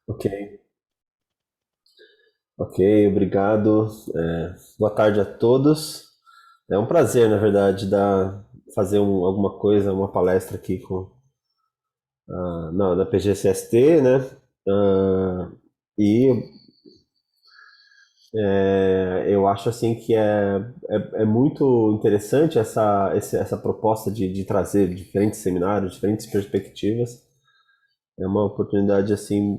Ok, ok, obrigado. Boa tarde a todos. É um prazer, na verdade, fazer alguma coisa, uma palestra aqui da PGCST, né? Ah, e eu acho assim que é muito interessante essa proposta de trazer diferentes seminários, diferentes perspectivas. É uma oportunidade assim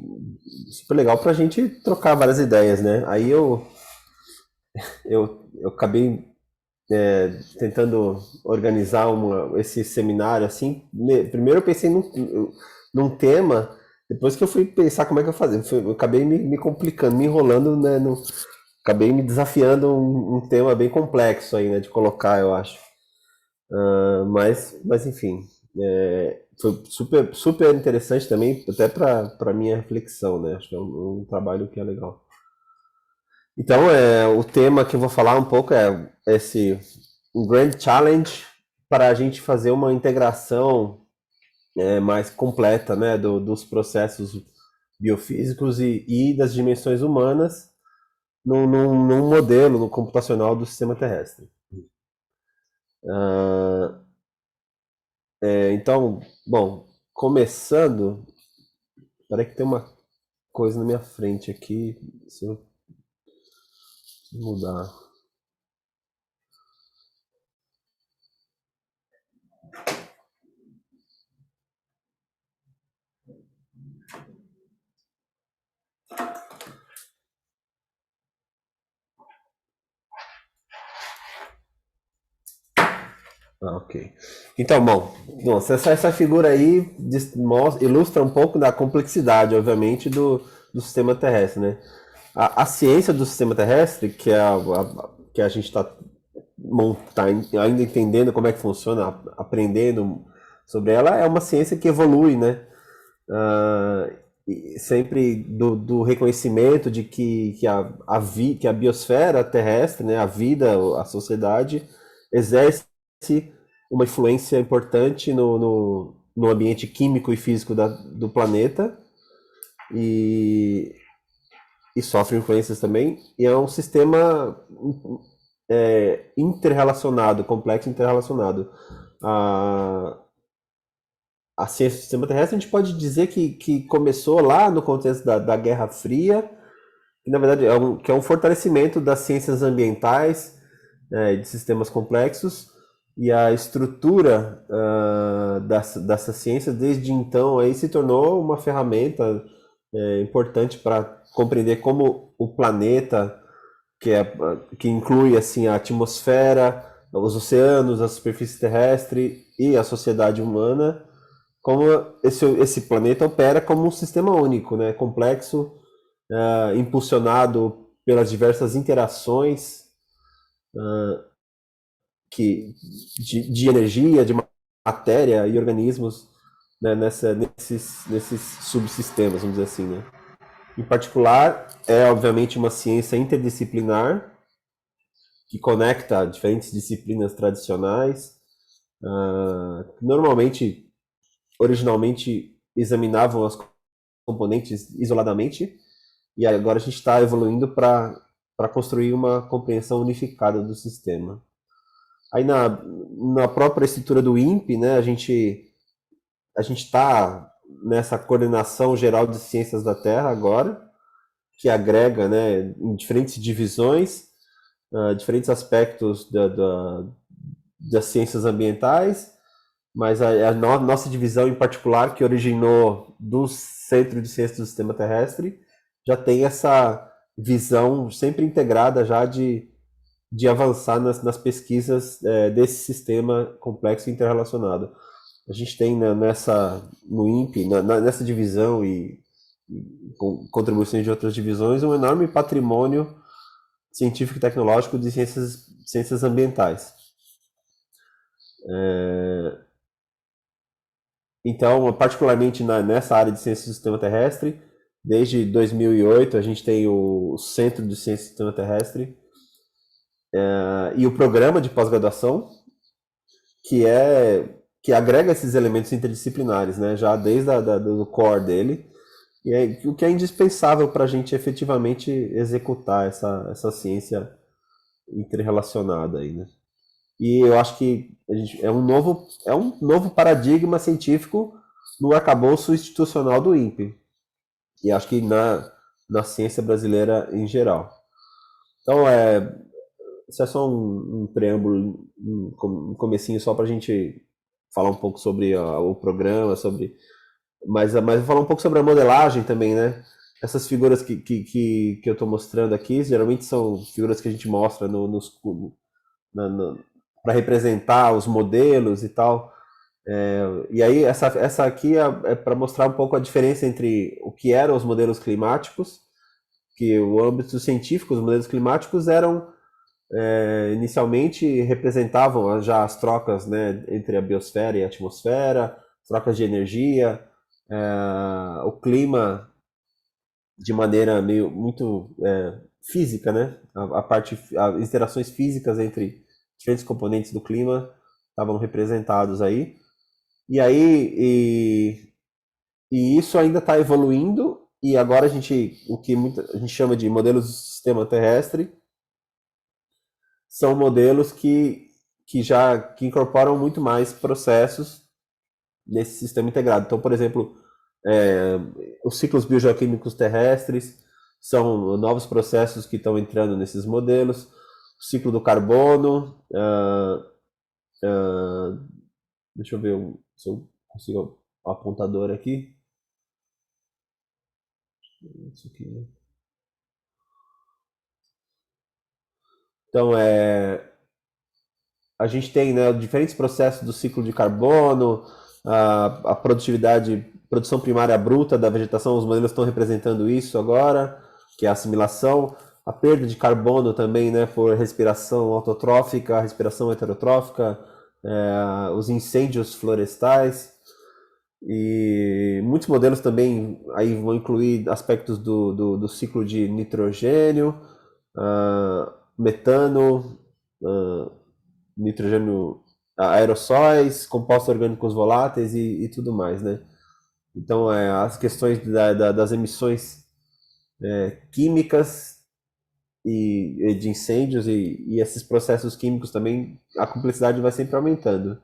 super legal para a gente trocar várias ideias, né? Aí eu acabei tentando organizar esse seminário assim. Primeiro eu pensei num tema, depois que eu fui pensar como é que eu fazia, eu acabei me complicando, me enrolando, né? Acabei me desafiando um tema bem complexo aí, né, de colocar, eu acho. Mas enfim, foi super interessante também, até para minha reflexão, né? Acho que é um trabalho que é legal. Então, o tema que eu vou falar um pouco é esse um Grand Challenge para a gente fazer uma integração mais completa, né, dos processos biofísicos e das dimensões humanas num modelo no computacional do sistema terrestre. Ah, então, bom, começando, peraí que tem uma coisa na minha frente aqui, se eu mudar. Ah, ok. Então, bom, nossa, essa figura aí ilustra um pouco da complexidade, obviamente, do sistema terrestre, né? A ciência do sistema terrestre, que a gente está ainda entendendo como é que funciona, aprendendo sobre ela, é uma ciência que evolui, né? Ah, e sempre do reconhecimento de que a biosfera terrestre, né, a vida, a sociedade, exerce uma influência importante no ambiente químico e físico do planeta e, e sofre influências também. E é um sistema interrelacionado, complexo interrelacionado. A, a ciência do sistema terrestre, a gente pode dizer que começou lá no contexto da Guerra Fria, que na verdade que é um fortalecimento das ciências ambientais, de sistemas complexos, e a estrutura dessa ciência desde então aí se tornou uma ferramenta importante para compreender como o planeta, que inclui assim a atmosfera, os oceanos, a superfície terrestre e a sociedade humana, como esse planeta opera como um sistema único, né, complexo, impulsionado pelas diversas interações de energia, de matéria e organismos, né, nesses subsistemas, vamos dizer assim. Né? Em particular, é obviamente uma ciência interdisciplinar que conecta diferentes disciplinas tradicionais, que normalmente, originalmente, examinavam as componentes isoladamente, e agora a gente está evoluindo para construir uma compreensão unificada do sistema. Aí na própria estrutura do INPE, né, a gente está nessa coordenação geral de ciências da Terra agora, que agrega, né, em diferentes divisões, diferentes aspectos das ciências ambientais, mas a nossa divisão em particular, que originou do Centro de Ciências do Sistema Terrestre, já tem essa visão sempre integrada já de avançar nas pesquisas desse sistema complexo e interrelacionado. A gente tem no INPE, nessa divisão e com contribuições de outras divisões, um enorme patrimônio científico e tecnológico de ciências ambientais. Então, particularmente nessa área de ciências do sistema terrestre, desde 2008 a gente tem o Centro de Ciências do Sistema Terrestre e o programa de pós-graduação, que agrega esses elementos interdisciplinares, né? Já desde do core dele. E é o que é indispensável para a gente efetivamente executar essa ciência interrelacionada aí, né? E eu acho que é um novo paradigma científico no arcabouço institucional do INPE. E acho que na ciência brasileira em geral. Então, isso é só um preâmbulo, um comecinho só para a gente falar um pouco sobre o programa, mas vou falar um pouco sobre a modelagem também, né? Essas figuras que eu estou mostrando aqui, geralmente são figuras que a gente mostra para representar os modelos e tal. E aí, essa aqui é para mostrar um pouco a diferença entre o que eram os modelos climáticos, que o âmbito científico, os modelos climáticos eram inicialmente representavam já as trocas, né, entre a biosfera e a atmosfera, trocas de energia, o clima de maneira meio muito física, né? As interações físicas entre diferentes componentes do clima estavam representados aí. E aí e isso ainda está evoluindo e agora o que a gente chama de modelos do sistema terrestre são modelos que incorporam muito mais processos nesse sistema integrado. Então, por exemplo, é, os ciclos biogeoquímicos terrestres são novos processos que estão entrando nesses modelos. O ciclo do carbono, deixa eu ver se eu consigo o apontador aqui. Isso aqui, né? Então, a gente tem, né, diferentes processos do ciclo de carbono, a produção primária bruta da vegetação, os modelos estão representando isso agora, que é a assimilação, a perda de carbono também, né, por respiração autotrófica, respiração heterotrófica, os incêndios florestais, e muitos modelos também aí vão incluir aspectos do ciclo de nitrogênio, metano, ah, nitrogênio, aerossóis, compostos orgânicos voláteis e tudo mais, né? Então, as questões das emissões químicas e de incêndios e esses processos químicos também, a complexidade vai sempre aumentando.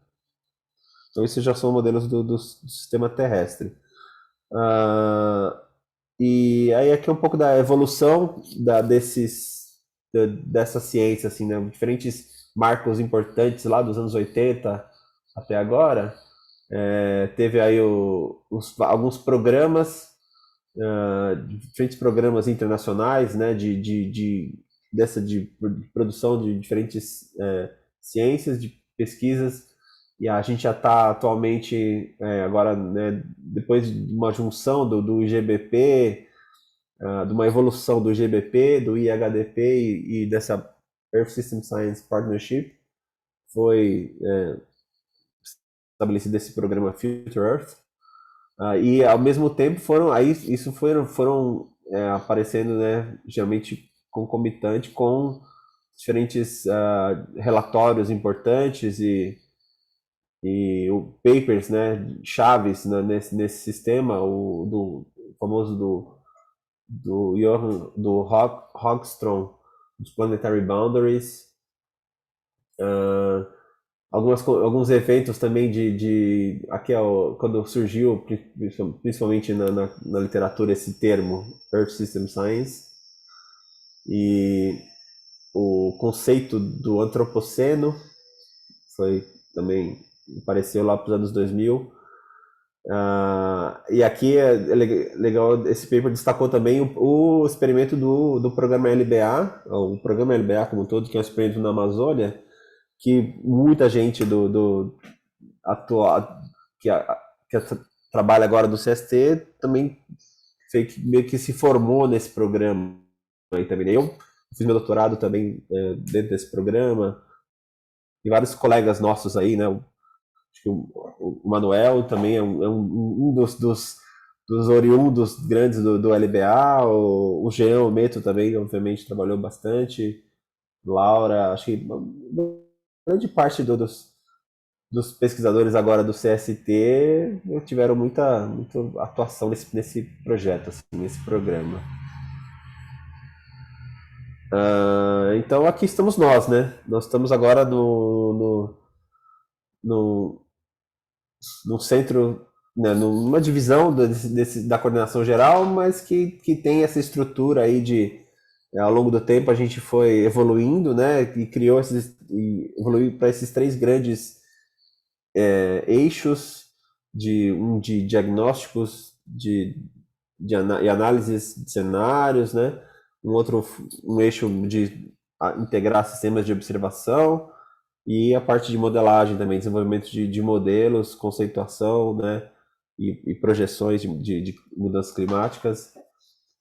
Então, isso já são modelos do sistema terrestre. Ah, e aí aqui é um pouco da evolução dessa ciência, assim, né? Diferentes marcos importantes lá dos anos 80 até agora. Teve aí alguns programas, diferentes programas internacionais, né? De produção de diferentes ciências, de pesquisas. E a gente já está atualmente, agora, né, depois de uma junção do IGBP, de uma evolução do GBP, do IHDP e dessa Earth System Science Partnership, foi estabelecido esse programa Future Earth. E ao mesmo tempo foram aparecendo, né, geralmente concomitante com diferentes relatórios importantes e papers, né, chaves, né, nesse sistema, o famoso do Hogstrom, dos Planetary Boundaries, alguns eventos também aqui quando surgiu principalmente na literatura esse termo Earth System Science e o conceito do antropoceno foi também apareceu lá para os anos 2000. E aqui legal, esse paper destacou também o experimento do programa LBA, o programa LBA como um todo, que é um experimento na Amazônia, que muita gente do atual que trabalha agora do CST também meio que se formou nesse programa aí também. Eu fiz meu doutorado também dentro desse programa, e vários colegas nossos aí, né? Acho que o Manuel também é um dos oriundos grandes do LBA, o Jean o Meto também, obviamente, trabalhou bastante, Laura, acho que uma grande parte dos pesquisadores agora do CST tiveram muita atuação nesse projeto, assim, nesse programa. Então aqui estamos nós, né? Nós estamos agora no, no centro, né, numa divisão da coordenação geral, mas que tem essa estrutura aí de ao longo do tempo a gente foi evoluindo, né? E criou e evoluiu para esses três grandes eixos de diagnósticos e análises de cenários, né? Um eixo de integrar sistemas de observação e a parte de modelagem também, desenvolvimento de modelos, conceituação, né? E projeções de mudanças climáticas.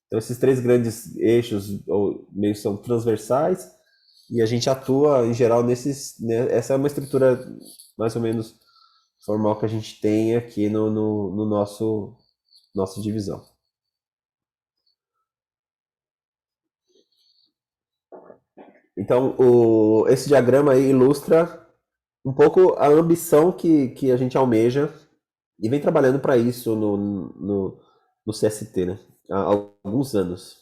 Então esses três grandes eixos meio são transversais e a gente atua em geral nesses, né? Essa é uma estrutura mais ou menos formal que a gente tem aqui no nossa divisão. Então, esse diagrama aí ilustra um pouco a ambição que a gente almeja e vem trabalhando para isso no CST, né? Há alguns anos.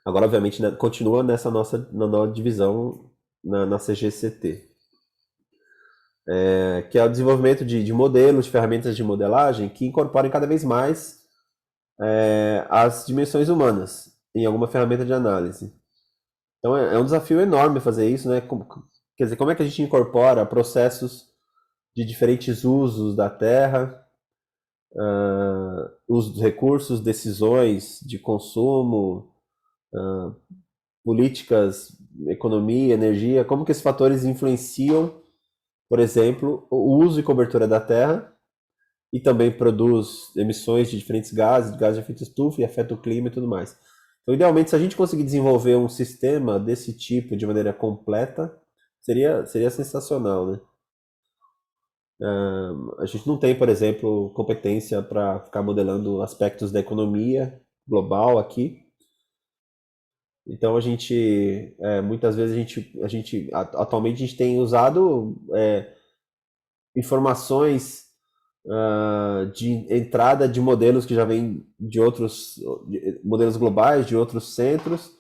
Agora, obviamente, né, continua nessa na nossa divisão na CGCT. Que é o desenvolvimento de modelos, de ferramentas de modelagem que incorporem cada vez mais as dimensões humanas em alguma ferramenta de análise. Então é um desafio enorme fazer isso, né? Quer dizer, como é que a gente incorpora processos de diferentes usos da terra, uso dos recursos, decisões de consumo, políticas, economia, energia, como que esses fatores influenciam, por exemplo, o uso e cobertura da terra e também produz emissões de diferentes gases, gases de efeito estufa e afeta o clima e tudo mais. Então, idealmente, se a gente conseguir desenvolver um sistema desse tipo de maneira completa, seria sensacional, né? A gente não tem, por exemplo, competência para ficar modelando aspectos da economia global aqui. Então, muitas vezes atualmente a gente tem usado informações de entrada de modelos que já vêm de outros modelos globais, de outros centros,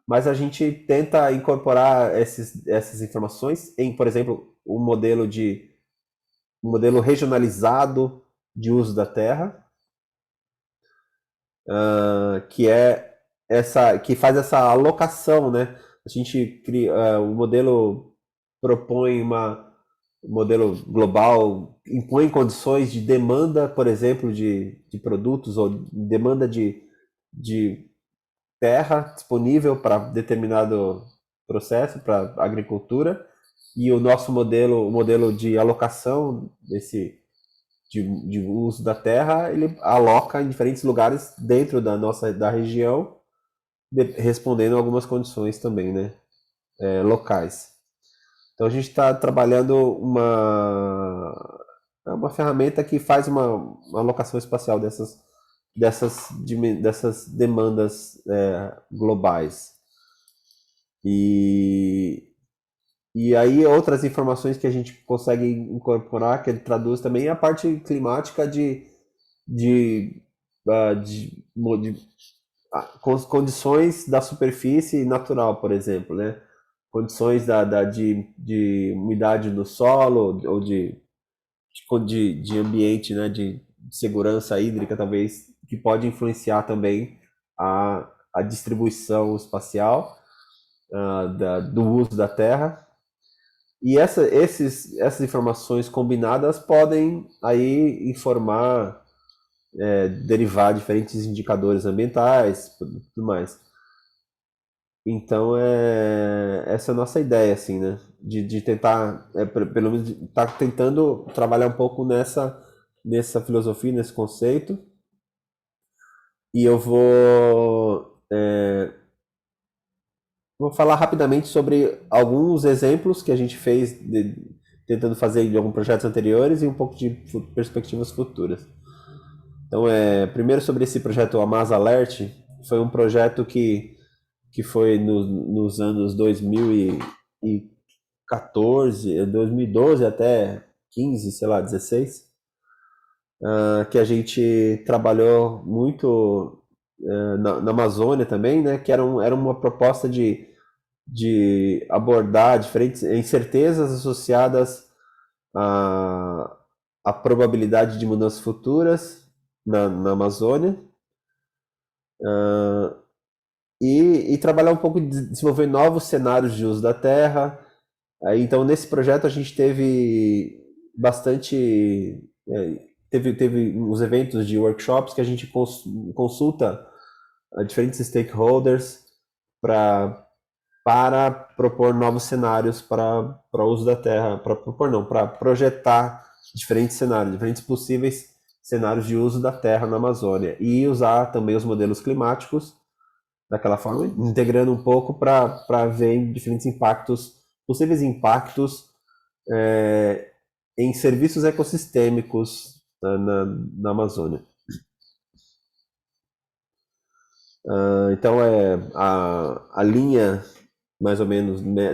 mas a gente tenta incorporar essas informações em, por exemplo, um modelo regionalizado de uso da terra, que faz essa alocação, né? A gente cria, o modelo propõe um modelo global, impõe condições de demanda, por exemplo, de produtos ou demanda de terra disponível para determinado processo, para agricultura, e o nosso o modelo de alocação de uso da terra, ele aloca em diferentes lugares dentro da região, respondendo a algumas condições também, né, locais. Então a gente está trabalhando uma ferramenta que faz uma alocação espacial dessas demandas globais. E, e aí outras informações que a gente consegue incorporar, que ele traduz também, é a parte climática de, de condições da superfície natural, por exemplo, né? Condições de umidade no solo ou de ambiente, né? De segurança hídrica, talvez, que pode influenciar também a distribuição espacial do uso da terra. E essas informações combinadas podem aí informar, derivar diferentes indicadores ambientais, tudo mais. Então, essa é a nossa ideia, assim, né? De tentar, pelo menos, estar tentando trabalhar um pouco nessa filosofia, nesse conceito. E eu vou falar rapidamente sobre alguns exemplos que a gente fez tentando fazer de alguns projetos anteriores e um pouco de perspectivas futuras. Então, primeiro sobre esse projeto Amaz Alert, foi um projeto que foi nos anos 2014, 2012 até 2015, sei lá, 16, que a gente trabalhou muito na Amazônia também, né? Que era uma proposta de abordar diferentes incertezas associadas à, à probabilidade de mudanças futuras na Amazônia, e trabalhar um pouco de desenvolver novos cenários de uso da terra. Aí, então, nesse projeto a gente teve bastante. Teve uns eventos de workshops que a gente consulta diferentes stakeholders pra, para propor novos cenários para o uso da terra, para propor não, para projetar diferentes cenários, diferentes possíveis cenários de uso da terra na Amazônia e usar também os modelos climáticos daquela forma, integrando um pouco para ver diferentes impactos, possíveis impactos é, em serviços ecossistêmicos na Amazônia. Então, a linha, mais ou menos, né,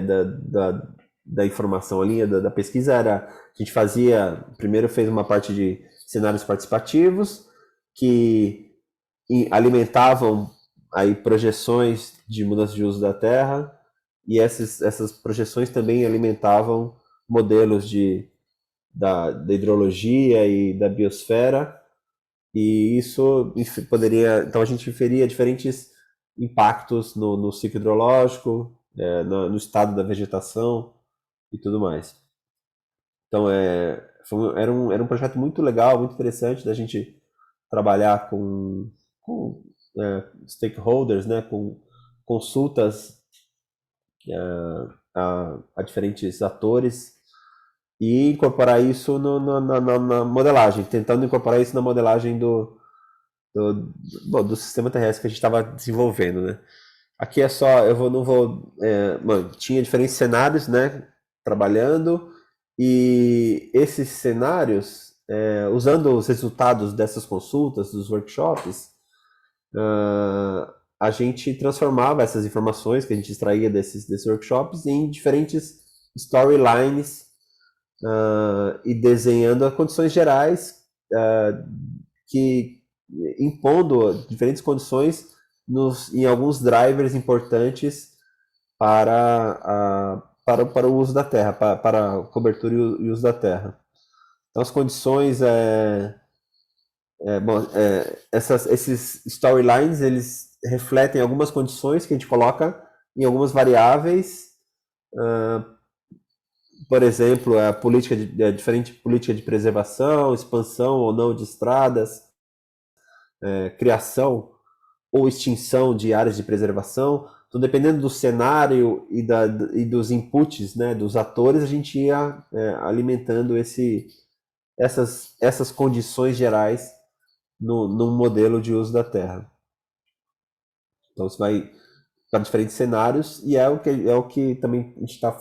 da informação, a linha da pesquisa era, a gente fazia, primeiro fez uma parte de cenários participativos, que alimentavam aí projeções de mudança de uso da terra, e essas projeções também alimentavam modelos da hidrologia e da biosfera, e isso poderia. Então a gente inferia diferentes impactos no ciclo hidrológico, no estado da vegetação e tudo mais. Então era um projeto muito legal, muito interessante da gente trabalhar com stakeholders, né, com consultas a diferentes atores e incorporar isso na modelagem, tentando incorporar isso na modelagem do sistema terrestre que a gente estava desenvolvendo, né? Aqui é só, não vou, mano, tinha diferentes cenários, né, trabalhando, e esses cenários, usando os resultados dessas consultas, dos workshops, a gente transformava essas informações que a gente extraía desses workshops em diferentes storylines, e desenhando as condições gerais, que impondo diferentes condições em alguns drivers importantes para o uso da terra, para a cobertura e uso da terra. Então as condições bom, esses storylines eles refletem algumas condições que a gente coloca em algumas variáveis, por exemplo, a diferente política de preservação, expansão ou não de estradas, criação ou extinção de áreas de preservação. Então, dependendo do cenário e dos inputs, né, dos atores, a gente ia alimentando essas condições gerais num modelo de uso da terra. Então, você vai para diferentes cenários e é o que também a gente está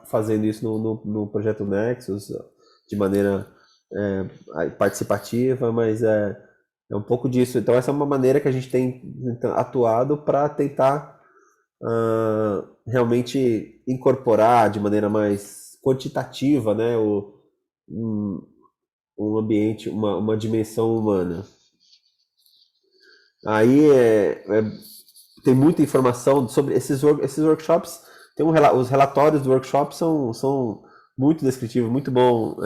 fazendo isso no projeto Nexus de maneira participativa, mas é um pouco disso. Então essa é uma maneira que a gente tem atuado para tentar realmente incorporar de maneira mais quantitativa, né, um ambiente, uma dimensão humana. Aí tem muita informação sobre esses workshops. Os relatórios do workshop são muito descritivos, muito bom.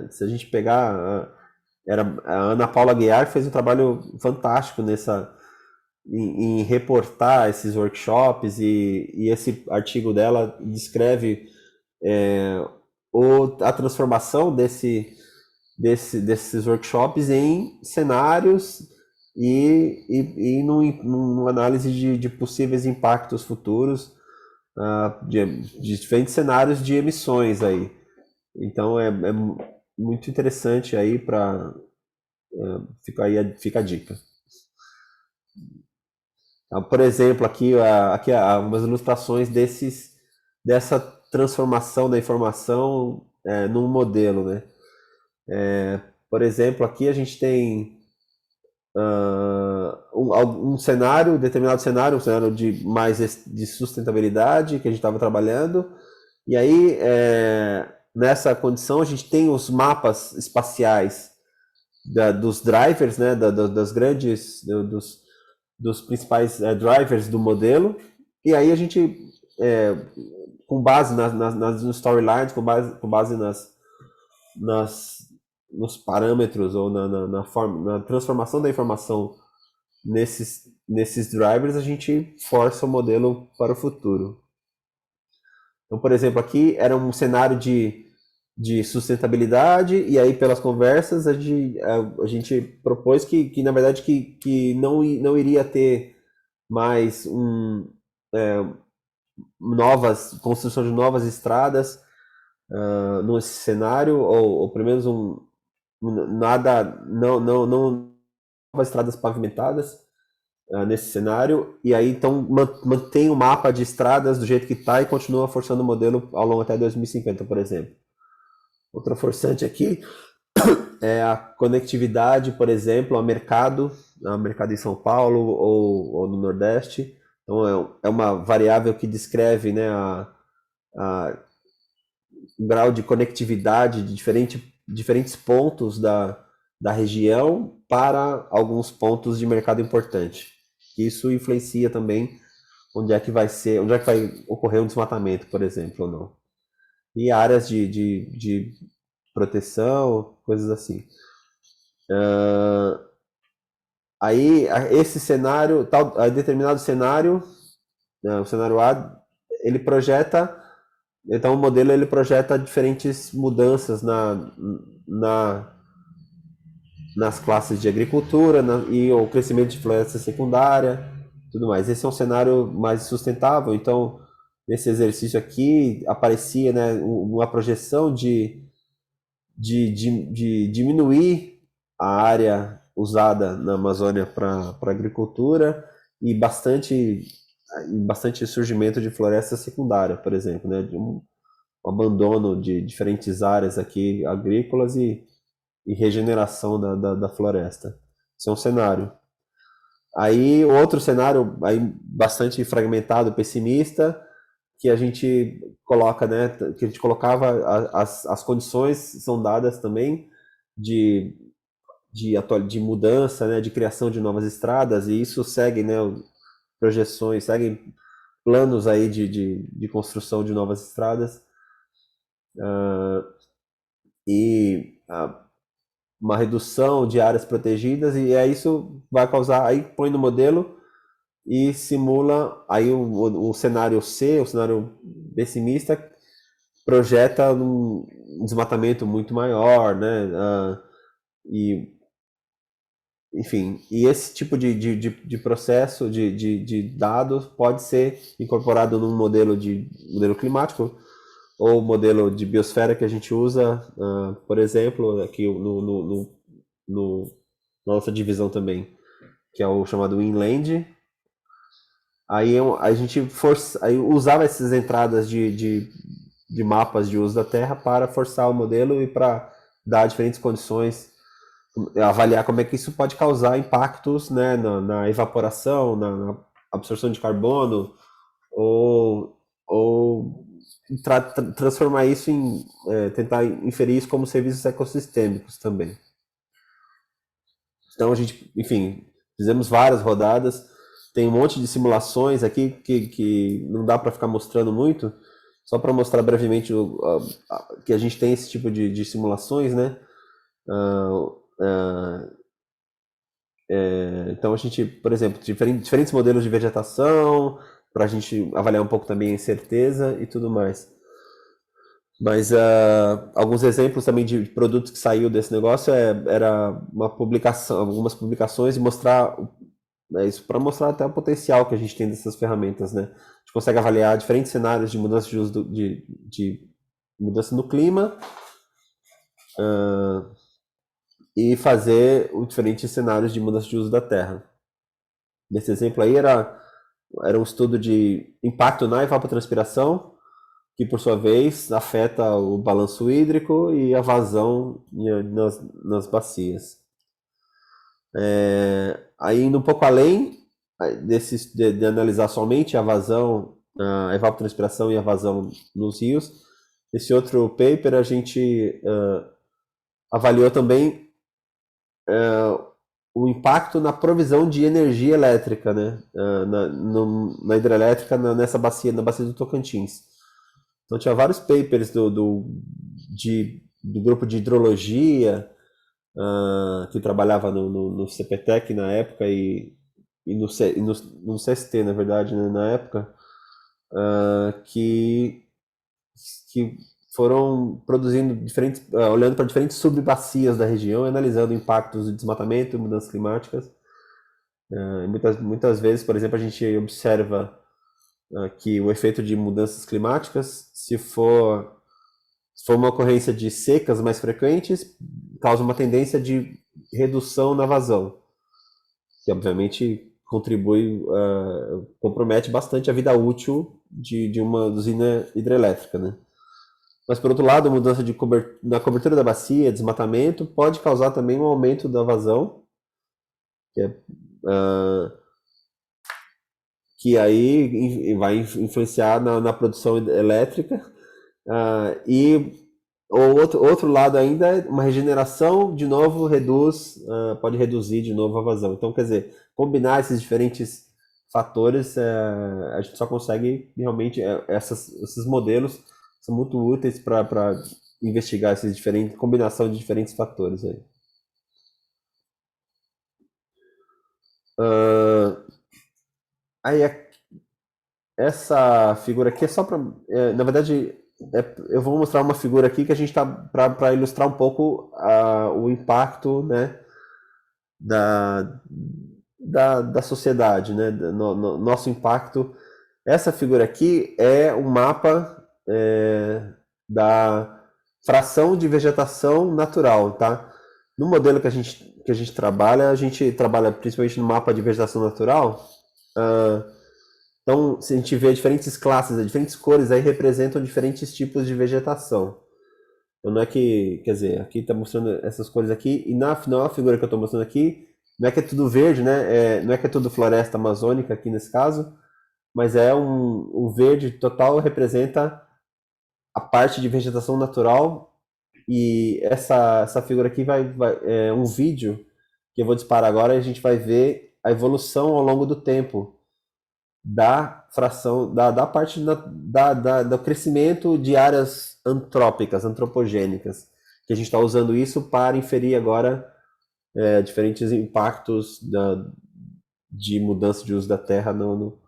Se a gente pegar, a Ana Paula Guiar fez um trabalho fantástico em reportar esses workshops, e esse artigo dela descreve a transformação desses workshops em cenários e numa análise de possíveis impactos futuros, de diferentes cenários de emissões aí. Então é muito interessante aí fica a dica. Então, por exemplo, aqui há umas ilustrações dessa transformação da informação num modelo, né? Por exemplo, aqui a gente tem um determinado cenário, um cenário de sustentabilidade que a gente estava trabalhando, e aí nessa condição, a gente tem os mapas espaciais dos drivers, né, das grandes, dos principais drivers do modelo, e aí a gente, com base nas storylines, com base nas, nos parâmetros ou na transformação da informação nesses drivers, a gente força o modelo para o futuro. Então, por exemplo, aqui era um cenário de sustentabilidade, e aí pelas conversas a gente propôs que na verdade, que não iria ter mais construção de novas estradas nesse cenário, ou pelo menos nada, não novas estradas pavimentadas nesse cenário, e aí então mantém o mapa de estradas do jeito que está e continua forçando o modelo ao longo até 2050, por exemplo. Outra forçante aqui é a conectividade, por exemplo, a mercado em São Paulo ou no Nordeste. Então é uma variável que descreve, né, o grau de conectividade de diferentes pontos da região para alguns pontos de mercado importante. Isso influencia também onde é que vai ocorrer um desmatamento, por exemplo, ou não. E áreas de proteção, coisas assim. Aí esse cenário, determinado cenário, o cenário A, ele projeta, então o modelo ele projeta diferentes mudanças nas classes de agricultura e o crescimento de floresta secundária, tudo mais. Esse é um cenário mais sustentável, então nesse exercício aqui aparecia, né, uma projeção de diminuir a área usada na Amazônia para agricultura e bastante surgimento de floresta secundária, por exemplo, né, de um abandono de diferentes áreas aqui agrícolas e regeneração da floresta. Esse é um cenário. Aí outro cenário aí bastante fragmentado, pessimista, que a gente coloca, né, que a gente colocava as condições são dadas também de mudança, né, de criação de novas estradas, e isso segue, né, projeções, seguem planos aí de construção de novas estradas, e uma redução de áreas protegidas, e aí isso vai causar, aí põe no modelo e simula, aí o cenário C, o cenário pessimista, projeta um desmatamento muito maior, né? E, enfim, e esse tipo de processo de dados pode ser incorporado num modelo climático ou modelo de biosfera que a gente usa, por exemplo, aqui na nossa divisão também, que é o chamado Inland. Aí a gente aí usava essas entradas de mapas de uso da Terra para forçar o modelo e para dar diferentes condições, avaliar como é que isso pode causar impactos, né, na evaporação, na absorção de carbono, ou transformar isso em tentar inferir isso como serviços ecossistêmicos também. Então a gente, enfim, fizemos várias rodadas, tem um monte de simulações aqui que não dá para ficar mostrando muito, só para mostrar brevemente que a gente tem esse tipo de simulações, né? Então a gente, por exemplo, diferentes modelos de vegetação, para a gente avaliar um pouco também a incerteza e tudo mais. Mas alguns exemplos também de produtos que saiu desse negócio era uma publicação, algumas publicações e mostrar isso para mostrar até o potencial que a gente tem dessas ferramentas, né? A gente consegue avaliar diferentes cenários de mudança de uso de mudança no clima e fazer os diferentes cenários de mudança de uso da terra. Nesse exemplo aí era um estudo de impacto na evapotranspiração, que por sua vez afeta o balanço hídrico e a vazão nas bacias. Aí indo um pouco além de analisar somente a vazão, a evapotranspiração e a vazão nos rios, Esse outro paper a gente avaliou também o impacto na provisão de energia elétrica, né? Na hidrelétrica nessa bacia, na bacia do Tocantins. Então tinha vários papers do grupo de hidrologia, que trabalhava no CPTEC na época e no CST, na verdade, né, na época, que foram produzindo diferentes, olhando para diferentes subbacias da região e analisando impactos de desmatamento e mudanças climáticas. Muitas vezes, por exemplo, a gente observa que o efeito de mudanças climáticas, se for uma ocorrência de secas mais frequentes, causa uma tendência de redução na vazão, que obviamente compromete bastante a vida útil de uma usina hidrelétrica, né? Mas por outro lado, a mudança na cobertura da bacia, desmatamento, pode causar também um aumento da vazão, que, é, ah, que aí vai influenciar na produção elétrica. E o outro lado ainda é uma regeneração, de novo, pode reduzir de novo a vazão. Então, quer dizer, combinar esses diferentes fatores, a gente só consegue realmente, esses modelos são muito úteis para investigar essas diferentes combinação de diferentes fatores aí. Aí essa figura aqui é só para, na verdade, eu vou mostrar uma figura aqui que a gente está para ilustrar um pouco o impacto, né, da, da sociedade, né, nosso impacto. Essa figura aqui é um mapa da fração de vegetação natural, tá? No modelo que a gente trabalha principalmente no mapa de vegetação natural. Então, se a gente vê diferentes classes, diferentes cores aí representam diferentes tipos de vegetação. Então não é que, quer dizer, aqui está mostrando essas cores aqui, e na figura que eu estou mostrando aqui, não é que é tudo verde, né? Não é que é tudo floresta amazônica aqui nesse caso, mas é um verde total, representa a parte de vegetação natural. E essa figura aqui é um vídeo que eu vou disparar agora e a gente vai ver a evolução ao longo do tempo da fração, da parte do crescimento de áreas antropogênicas, que a gente está usando isso para inferir agora diferentes impactos de mudança de uso da terra no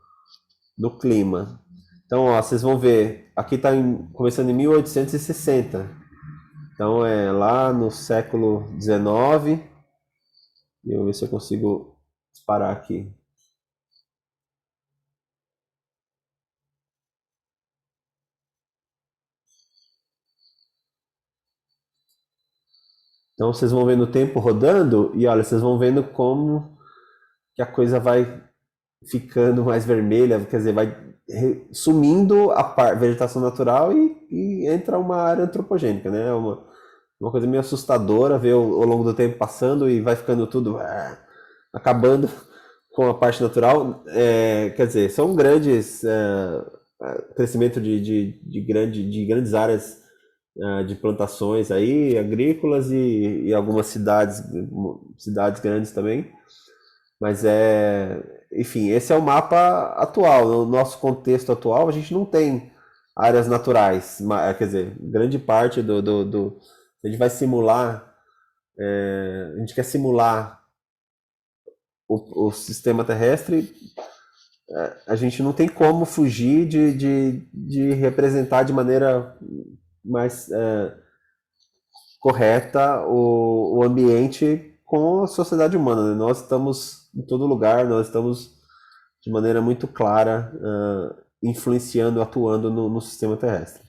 clima. Então, ó, vocês vão ver, aqui está começando em 1860, então é lá no século XIX, e eu vou ver se eu consigo disparar aqui. Então vocês vão vendo o tempo rodando e olha, vocês vão vendo como que a coisa vai ficando mais vermelha, quer dizer, vai sumindo a vegetação natural e entra uma área antropogênica, né? Uma coisa meio assustadora ver ao longo do tempo passando e vai ficando tudo acabando com a parte natural. Quer dizer, são grandes crescimento de grandes áreas de plantações aí, agrícolas e algumas cidades grandes também. Mas enfim, esse é o mapa atual. No nosso contexto atual, a gente não tem áreas naturais. Quer dizer, grande parte a gente vai simular, a gente quer simular o sistema terrestre, a gente não tem como fugir de representar de maneira mais correta o ambiente com a sociedade humana, né? Nós estamos em todo lugar, nós estamos de maneira muito clara influenciando, atuando no sistema terrestre.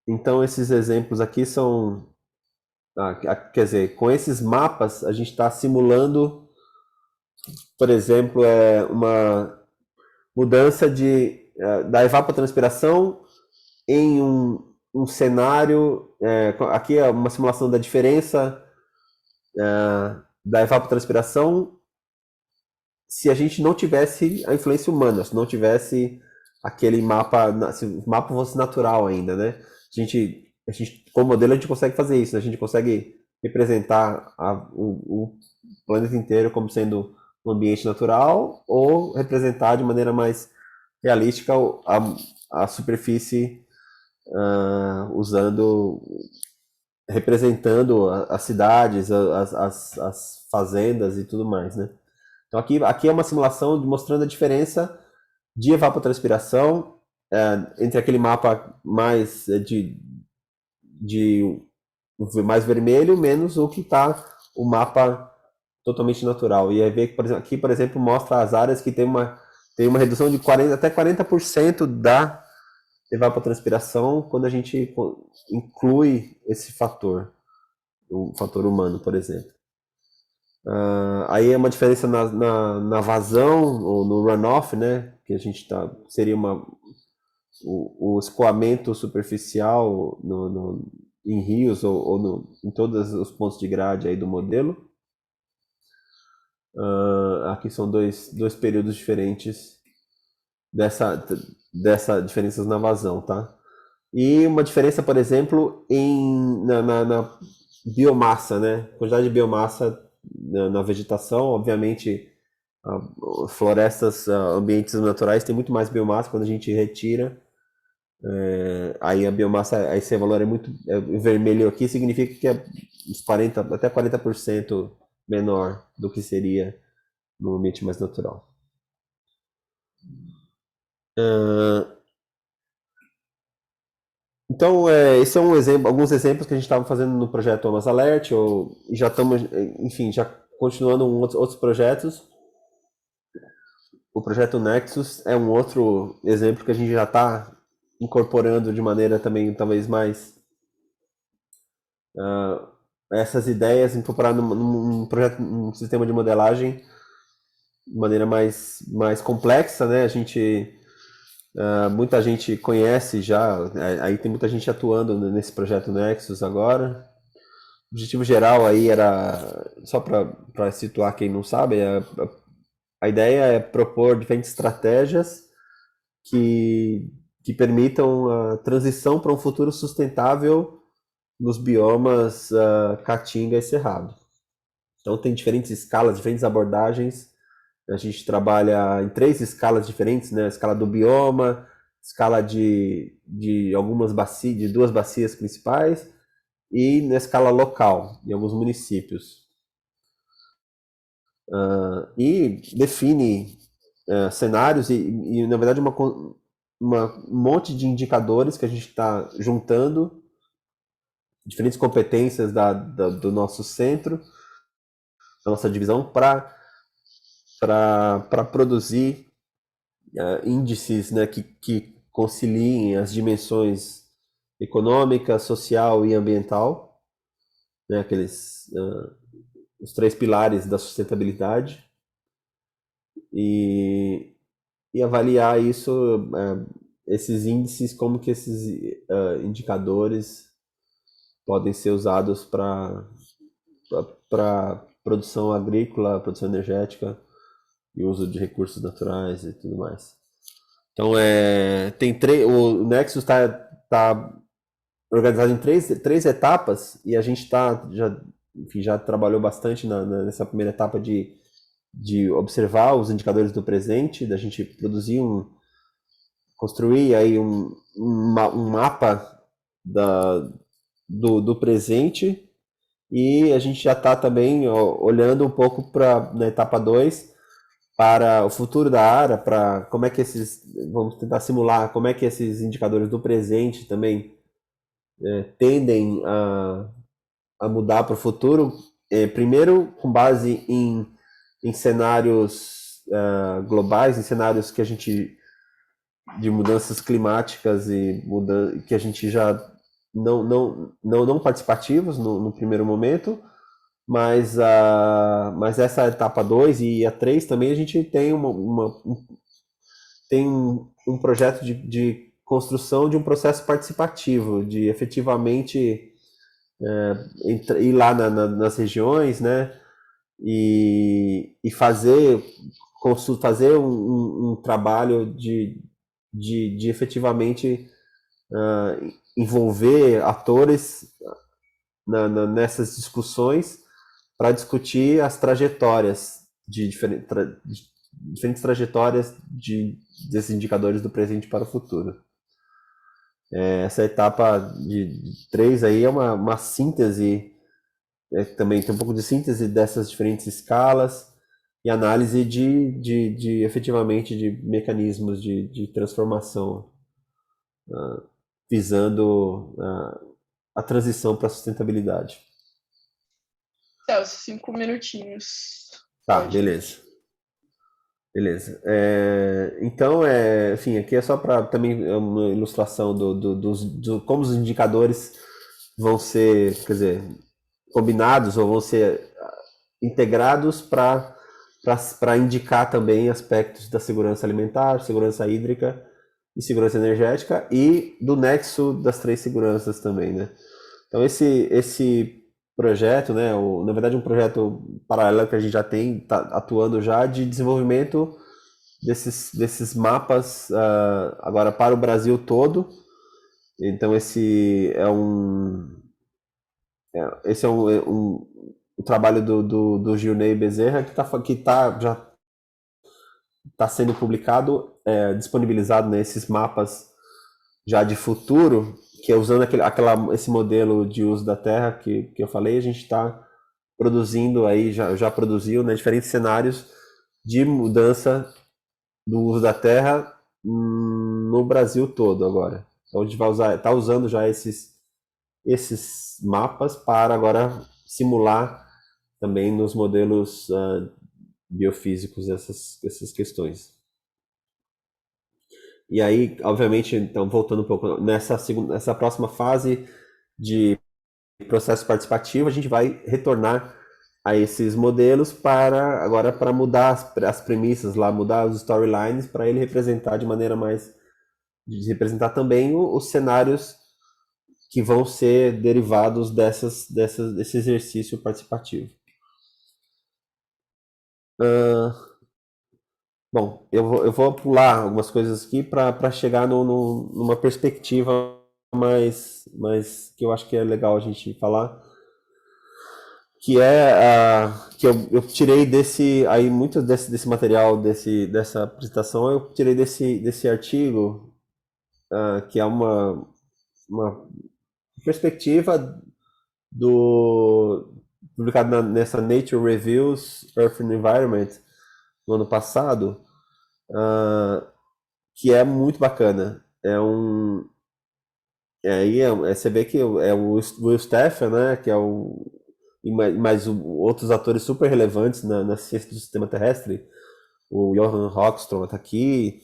Então esses exemplos aqui são, quer dizer, com esses mapas a gente está simulando, por exemplo, uma mudança da evapotranspiração em um cenário. Aqui é uma simulação da diferença da evapotranspiração se a gente não tivesse a influência humana, se não tivesse aquele mapa, se o mapa fosse natural ainda, né? Com o modelo a gente consegue fazer isso, né? A gente consegue representar o planeta inteiro como sendo um ambiente natural ou representar de maneira mais realística a superfície usando, representando as cidades, as fazendas e tudo mais, né? Então aqui é uma simulação mostrando a diferença de evapotranspiração entre aquele mapa mais de mais vermelho menos o que está o mapa totalmente natural. E aí ver que, por exemplo, aqui, por exemplo, mostra as áreas que tem uma redução de 40, até 40% da evapotranspiração quando a gente inclui esse fator, o fator humano, por exemplo. Aí é uma diferença na vazão, ou no runoff, né? Que a gente seria o escoamento superficial em rios ou em todos os pontos de grade aí do modelo. Aqui são dois períodos diferentes dessa diferenças na vazão, tá? E uma diferença, por exemplo, na biomassa, né? Quantidade de biomassa na vegetação, obviamente, florestas, ambientes naturais tem muito mais biomassa quando a gente retira. Aí a biomassa, aí esse valor é muito. O vermelho aqui significa que é uns 40, até 40% menor do que seria no ambiente mais natural. Então, esse é um exemplo, alguns exemplos que a gente estava fazendo no projeto Thomas Alert, e já estamos, enfim, já continuando outros projetos. O projeto Nexus é um outro exemplo que a gente já está incorporando de maneira também, talvez mais, essas ideias, incorporar num projeto, num sistema de modelagem de maneira mais complexa, né? Muita gente conhece já, aí tem muita gente atuando nesse projeto Nexus agora. O objetivo geral aí era, só para situar quem não sabe, a ideia é propor diferentes estratégias que, que permitam a transição para um futuro sustentável nos biomas Caatinga e Cerrado. Então tem diferentes escalas, diferentes abordagens. A gente trabalha em 3 escalas diferentes, né? A escala do bioma, escala de algumas bacias, de 2 bacias principais, e na escala local, em alguns municípios. E define cenários na verdade, um monte de indicadores que a gente está juntando, diferentes competências do nosso centro, da nossa divisão, para produzir índices, né, que conciliem as dimensões econômica, social e ambiental, né, os 3 pilares da sustentabilidade, e, e avaliar esses índices, como que esses indicadores podem ser usados para produção agrícola, produção energética e uso de recursos naturais e tudo mais. Então, o Nexus está organizado em três etapas, e a gente já trabalhou bastante nessa primeira etapa de observar os indicadores do presente, da gente construir aí um mapa do presente, e a gente já está também olhando um pouco na etapa 2 para o futuro da área, para como é que vamos tentar simular como é que esses indicadores do presente também tendem a mudar para o futuro, primeiro com base em cenários globais, em cenários de mudanças climáticas que a gente já não participativos no primeiro momento, mas essa etapa 2 e a 3 também a gente tem um projeto de construção de um processo participativo, de efetivamente ir lá nas regiões, né, e fazer um trabalho de efetivamente envolver atores nessas discussões para discutir as trajetórias de diferentes trajetórias desses indicadores do presente para o futuro. Essa etapa de 3 aí é uma síntese, também tem um pouco de síntese dessas diferentes escalas e análise de efetivamente de mecanismos de transformação, visando a transição para a sustentabilidade. Celso, 5 minutinhos. Tá, Pode. beleza. Beleza. Então, enfim, aqui é só para também uma ilustração como os indicadores vão ser, quer dizer, combinados ou vão ser integrados para indicar também aspectos da segurança alimentar, segurança hídrica e segurança energética e do nexo das 3 seguranças também, né? Então esse projeto, né, na verdade um projeto paralelo que a gente já tem, tá atuando já de desenvolvimento desses mapas agora para o Brasil todo. Então esse é o trabalho do Gilney Bezerra que já está sendo publicado, disponibilizado nesses mapas já de futuro, que é usando esse modelo de uso da terra que eu falei, a gente está produzindo aí, já produziu, né, diferentes cenários de mudança do uso da terra no Brasil todo agora. Então a gente vai está usando já esses mapas para agora simular também nos modelos biofísicos essas questões. E aí, obviamente, então voltando um pouco nessa próxima fase de processo participativo, a gente vai retornar a esses modelos para mudar as premissas lá, mudar os storylines para ele representar de maneira mais de representar também os cenários que vão ser derivados desse exercício participativo. Bom, eu vou pular algumas coisas aqui para chegar numa perspectiva mais que eu acho que é legal a gente falar, que é que eu tirei aí muito desse material dessa apresentação eu tirei desse artigo, que é uma perspectiva publicado nessa Nature Reviews Earth and Environment no ano passado, que é muito bacana. Você vê que é o Will Stephan, né, que é e mais outros atores super relevantes na ciência do sistema terrestre. O Johan Rockström está aqui,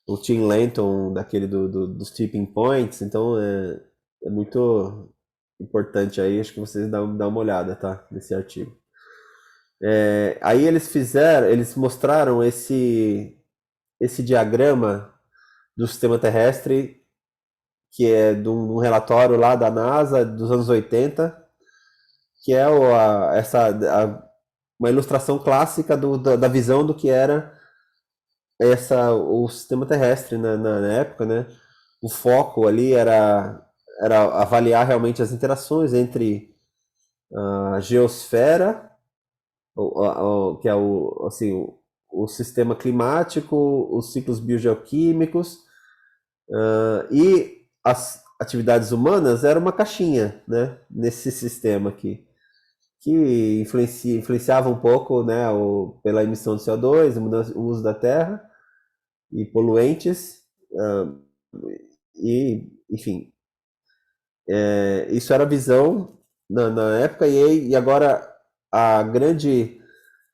o Tim Lenton, daquele dos Tipping Points. Então é muito importante aí, acho que vocês dão uma olhada, tá, nesse artigo. Aí eles mostraram esse diagrama do sistema terrestre, que é de um relatório lá da NASA dos anos 80, que é uma ilustração clássica da visão do que era o sistema terrestre na época, né? O foco ali era avaliar realmente as interações entre a geosfera, que é o sistema climático, os ciclos biogeoquímicos, e as atividades humanas. Era uma caixinha, né, nesse sistema aqui, que influenciava um pouco, né, pela emissão de CO2, o uso da terra e poluentes, e enfim, isso era a visão na época. E agora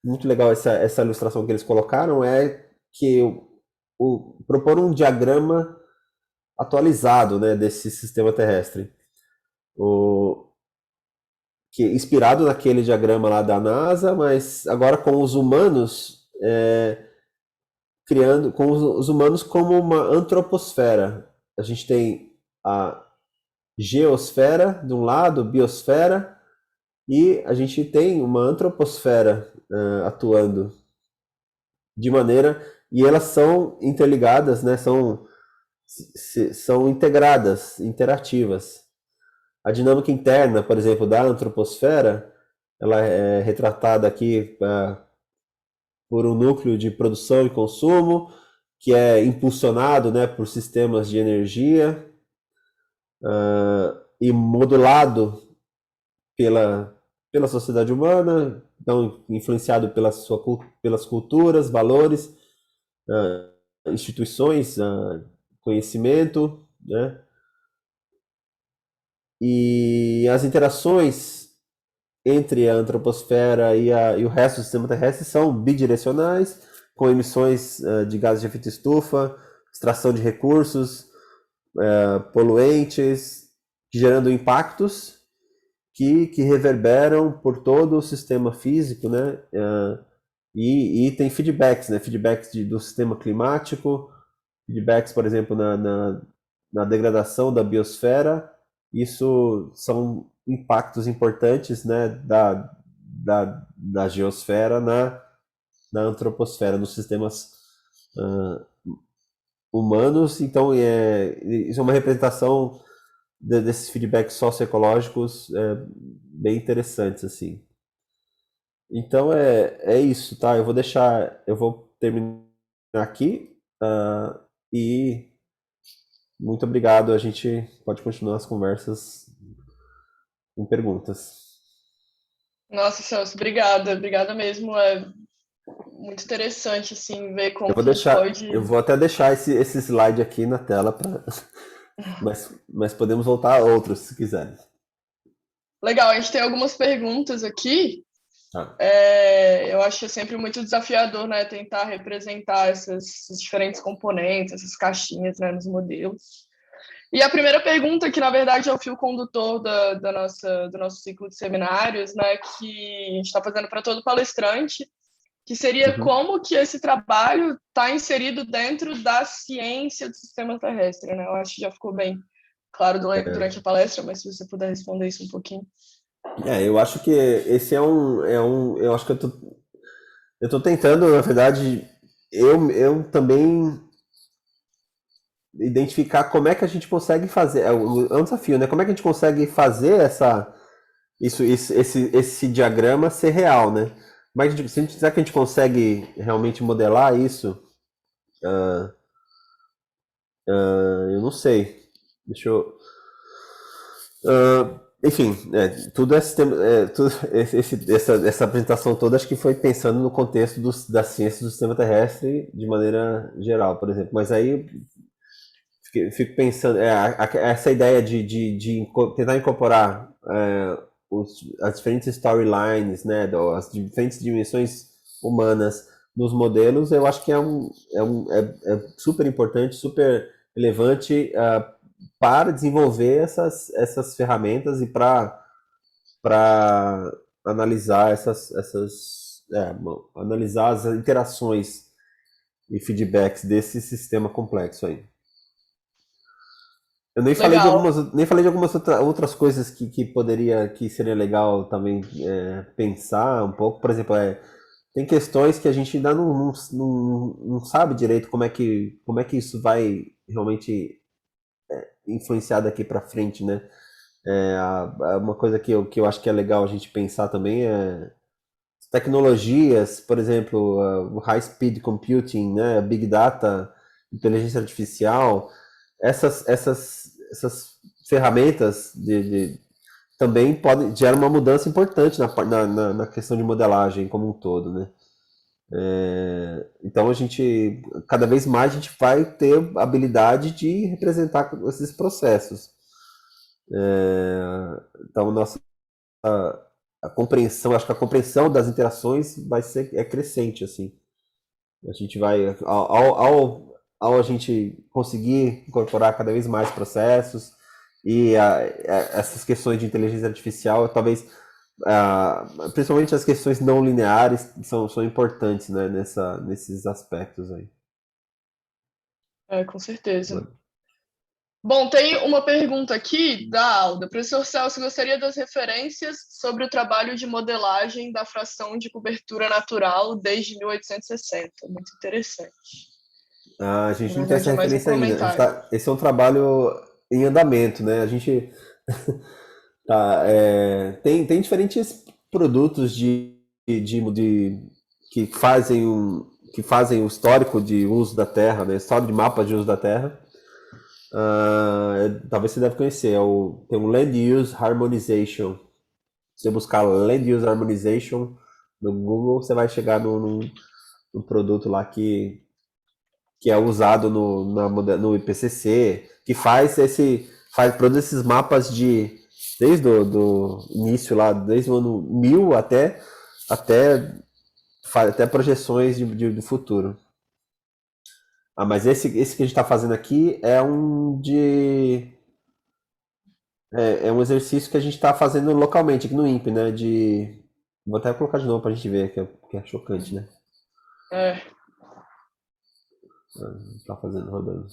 muito legal essa ilustração que eles colocaram é que propor um diagrama atualizado, né, desse sistema terrestre, inspirado naquele diagrama lá da NASA, mas agora com os humanos, criando com os humanos como uma antroposfera. A gente tem a geosfera de um lado, biosfera, e a gente tem uma antroposfera atuando de maneira, e elas são interligadas, né? são integradas, interativas. A dinâmica interna, por exemplo, da antroposfera, ela é retratada aqui por um núcleo de produção e consumo, que é impulsionado, né, por sistemas de energia e modulado pela sociedade humana, então influenciado pelas culturas, valores, instituições, conhecimento, né? E as interações entre a antroposfera e o resto do sistema terrestre são bidirecionais, com emissões de gases de efeito estufa, extração de recursos, poluentes, gerando impactos que reverberam por todo o sistema físico, né? E tem feedbacks, né? Feedbacks do sistema climático, feedbacks, por exemplo, na degradação da biosfera. Isso são impactos importantes, né, da geosfera na antroposfera, nos sistemas humanos. Então, isso é uma representação desses feedbacks socioecológicos bem interessantes, assim. Então, é isso, tá? Eu vou terminar aqui e muito obrigado. A gente pode continuar as conversas com perguntas. Nossa, Celso, obrigada. Obrigada mesmo. É muito interessante, assim, ver como que a gente Eu pode... vou até deixar esse slide aqui na tela, mas podemos voltar a outros se quiserem. Legal, a gente tem algumas perguntas aqui. Tá. Eu acho sempre muito desafiador, né, tentar representar esses diferentes componentes, essas caixinhas, né, nos modelos. E a primeira pergunta, que na verdade é o fio condutor do nosso ciclo de seminários, né, que a gente está fazendo para todo palestrante, que seria Uhum. como que esse trabalho está inserido dentro da ciência do sistema terrestre, né? Eu acho que já ficou bem claro durante a palestra, mas se você puder responder isso um pouquinho. Eu acho que esse eu acho que eu tô tentando, na verdade, eu também identificar como é que a gente consegue fazer, é um desafio, né? Como é que a gente consegue fazer esse diagrama ser real, né? Mas será que a gente consegue realmente modelar isso? Eu não sei. Deixa eu. Enfim, tudo é sistema, essa apresentação toda acho que foi pensando no contexto da ciência do sistema terrestre de maneira geral, por exemplo. Mas aí fico pensando, essa ideia de tentar incorporar as diferentes storylines, né, as diferentes dimensões humanas nos modelos, eu acho que é super importante, super relevante para desenvolver essas ferramentas e para analisar analisar as interações e feedbacks desse sistema complexo aí. Eu Legal. nem falei de algumas outras coisas que seria legal também pensar um pouco. Por exemplo, tem questões que a gente ainda não sabe direito como é que isso vai realmente influenciar daqui para frente, né? Uma coisa que eu acho que é legal a gente pensar também é tecnologias, por exemplo, o high speed computing, né? Big data, inteligência artificial, essas ferramentas também podem gerar uma mudança importante na questão de modelagem como um todo, né? Então a gente cada vez mais a gente vai ter a habilidade de representar esses processos. Então a compreensão, acho que a compreensão das interações vai ser crescente assim. A gente vai ao a gente conseguir incorporar cada vez mais processos e essas questões de inteligência artificial, talvez principalmente as questões não lineares são importantes, né, nesses aspectos aí. Com certeza. Bom, tem uma pergunta aqui da Alda. Professor Celso, gostaria das referências sobre o trabalho de modelagem da fração de cobertura natural desde 1860. Muito interessante. A gente Na não tem essa verdade, é mais um referência ainda. comentário. Esse é um trabalho em andamento, né? A gente tem diferentes produtos que fazem que fazem o histórico de uso da Terra, né? História de mapas de uso da Terra. Talvez você deve conhecer, tem um Land Use Harmonization. Se você buscar Land Use Harmonization no Google, você vai chegar num produto lá que é usado no IPCC, que produz esses mapas desde o do início lá, desde o ano 1000 até, até projeções de futuro. Mas esse que a gente está fazendo aqui é um exercício que a gente está fazendo localmente aqui no INPE, né? Vou até colocar de novo para a gente ver, que é chocante, né? É, Tá fazendo, rodando.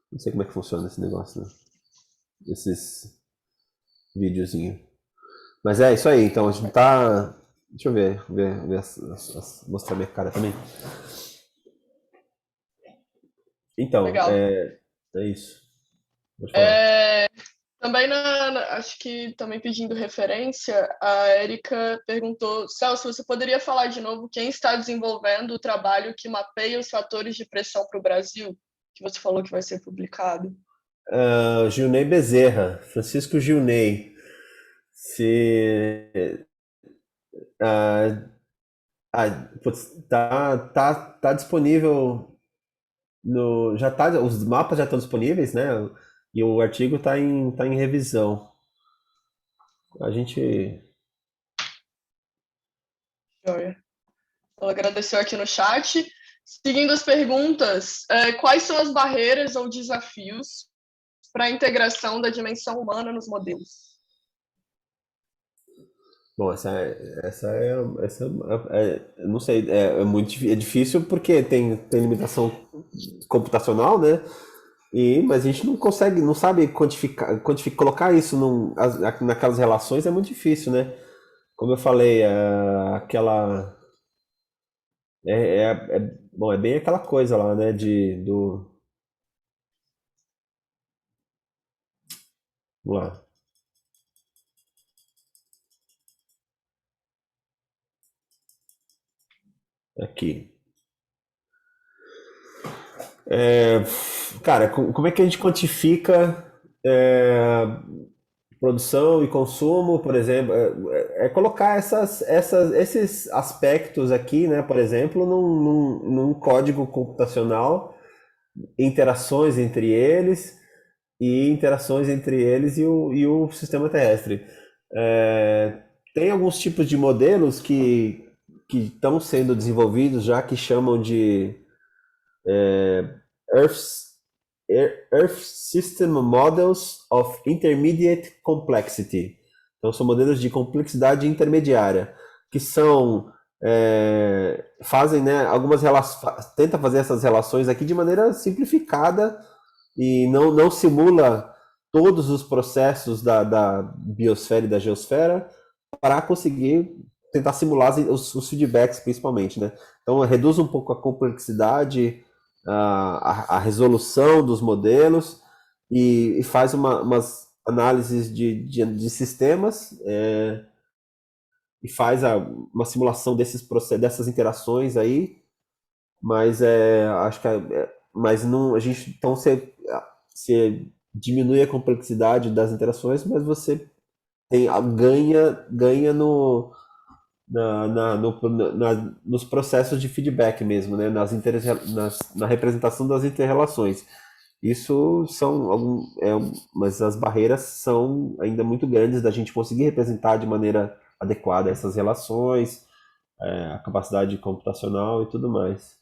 Não sei como é que funciona esse negócio, né? Esses videozinhos. Mas é isso aí, então a gente tá. Deixa eu ver mostrar minha cara também. Então, legal. é isso. Pode falar. Também acho que também pedindo referência, a Érica perguntou, Celso, você poderia falar de novo quem está desenvolvendo o trabalho que mapeia os fatores de pressão para o Brasil, que você falou que vai ser publicado? Gilney Bezerra, Francisco Gilney. Se. ah, Putz, tá disponível no. Os mapas já estão disponíveis, né? E o artigo tá em revisão. A gente. Joia. Ela agradeceu aqui no chat. Seguindo as perguntas, quais são as barreiras ou desafios para a integração da dimensão humana nos modelos? Bom, não sei, é difícil porque tem limitação computacional, né? Mas a gente não consegue, não sabe colocar isso naquelas relações é muito difícil, né? Como eu falei, bom, é bem aquela coisa lá, né? Vamos lá, aqui. É, Cara, como é que a gente quantifica é, produção e consumo, por exemplo, é colocar esses aspectos aqui, né, por exemplo, num código computacional, interações entre eles e o sistema terrestre. É, Tem alguns tipos de modelos que estão sendo desenvolvidos já que chamam de Earth, Earth System Models of Intermediate Complexity. Então, são modelos de complexidade intermediária, que fazem, né, algumas relações, tenta fazer essas relações aqui de maneira simplificada e não simula todos os processos da biosfera e da geosfera para conseguir tentar simular os feedbacks, principalmente, né? Então, reduz um pouco a complexidade, a resolução dos modelos e faz umas análises de sistemas e faz uma simulação dessas interações aí, mas acho que mas não a gente então você diminui a complexidade das interações, mas você ganha nos processos de feedback mesmo, né? Na representação das interrelações. Isso mas as barreiras são ainda muito grandes da gente conseguir representar de maneira adequada essas relações, a capacidade computacional e tudo mais.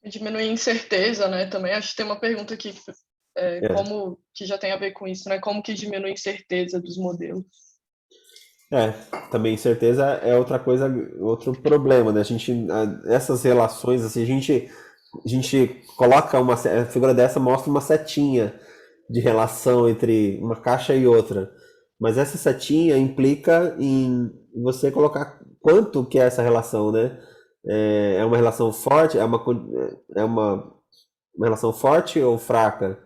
Diminuir incerteza, né? Também acho que tem uma pergunta aqui É, como que já tem a ver com isso, né? Como que diminui a incerteza dos modelos? é, também certeza é outra coisa, outro problema, né? Essas relações, assim, a gente coloca a figura dessa mostra uma setinha de relação entre uma caixa e outra. Mas essa setinha implica em você colocar quanto que é essa relação, né? É uma relação forte, é uma uma relação forte ou fraca.